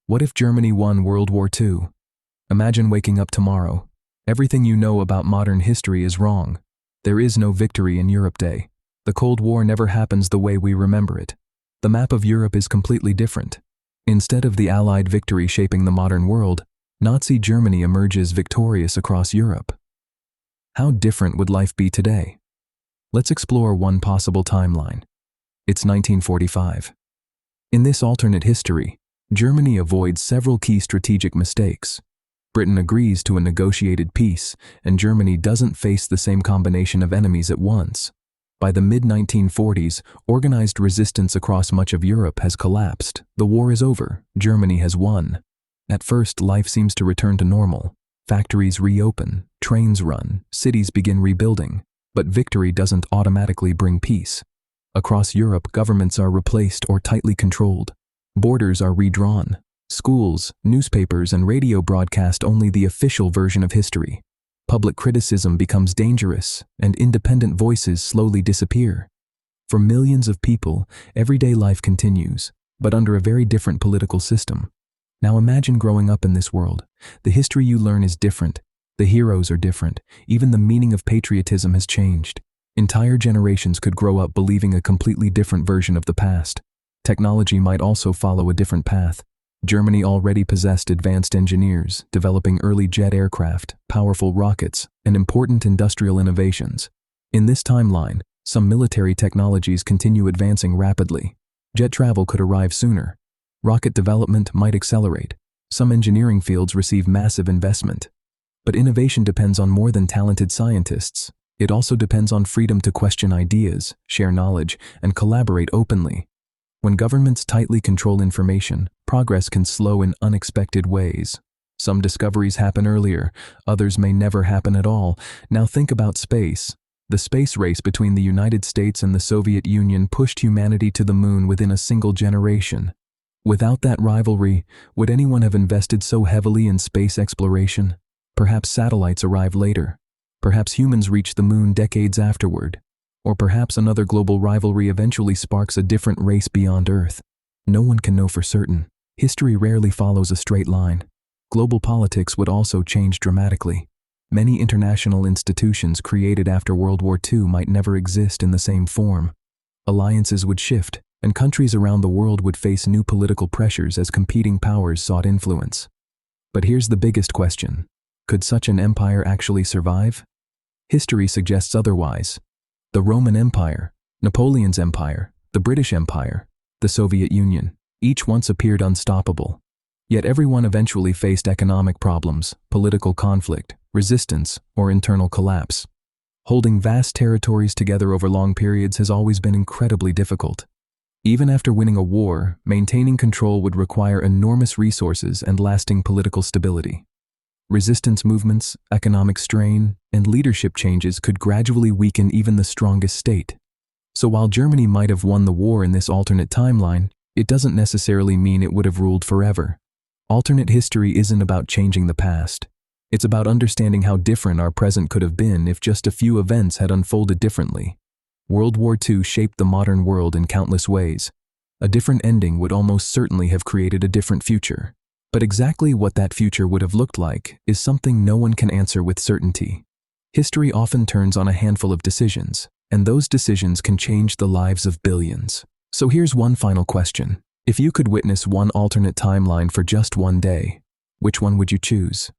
What if Germany won World War II? Imagine waking up tomorrow. Everything you know about modern history is wrong. There is no victory in Europe Day. The Cold War never happens the way we remember it. The map of Europe is completely different. Instead of the Allied victory shaping the modern world, Nazi Germany emerges victorious across Europe. How different would life be today? Let's explore one possible timeline. It's 1945. In this alternate history, Germany avoids several key strategic mistakes. Britain agrees to a negotiated peace, and Germany doesn't face the same combination of enemies at once. By the mid-1940s, organized resistance across much of Europe has collapsed. The war is over. Germany has won. At first, life seems to return to normal. Factories reopen, trains run, cities begin rebuilding. But victory doesn't automatically bring peace. Across Europe, governments are replaced or tightly controlled. Borders are redrawn. Schools, newspapers, and radio broadcast only the official version of history. Public criticism becomes dangerous, and independent voices slowly disappear. For millions of people, everyday life continues, but under a very different political system. Now imagine growing up in this world. The history you learn is different. The heroes are different. Even the meaning of patriotism has changed. Entire generations could grow up believing a completely different version of the past. Technology might also follow a different path. Germany already possessed advanced engineers, developing early jet aircraft, powerful rockets, and important industrial innovations. In this timeline, some military technologies continue advancing rapidly. Jet travel could arrive sooner. Rocket development might accelerate. Some engineering fields receive massive investment. But innovation depends on more than talented scientists. It also depends on freedom to question ideas, share knowledge, and collaborate openly. When governments tightly control information, progress can slow in unexpected ways. Some discoveries happen earlier, others may never happen at all. Now think about space. The space race between the United States and the Soviet Union pushed humanity to the moon within a single generation. Without that rivalry, would anyone have invested so heavily in space exploration? Perhaps satellites arrive later. Perhaps humans reach the moon decades afterward. Or perhaps another global rivalry eventually sparks a different race beyond Earth. No one can know for certain. History rarely follows a straight line. Global politics would also change dramatically. Many international institutions created after World War II might never exist in the same form. Alliances would shift, and countries around the world would face new political pressures as competing powers sought influence. But here's the biggest question. Could such an empire actually survive? History suggests otherwise. The Roman Empire, Napoleon's empire, the British Empire, the Soviet Union, each once appeared unstoppable. Yet everyone eventually faced economic problems, political conflict, resistance, or internal collapse. Holding vast territories together over long periods has always been incredibly difficult. Even after winning a war, maintaining control would require enormous resources and lasting political stability. Resistance movements, economic strain, and leadership changes could gradually weaken even the strongest state. So while Germany might have won the war in this alternate timeline, it doesn't necessarily mean it would have ruled forever. Alternate history isn't about changing the past. It's about understanding how different our present could have been if just a few events had unfolded differently. World War II shaped the modern world in countless ways. A different ending would almost certainly have created a different future. But exactly what that future would have looked like is something no one can answer with certainty. History often turns on a handful of decisions, and those decisions can change the lives of billions. So here's one final question. If you could witness one alternate timeline for just one day, which one would you choose?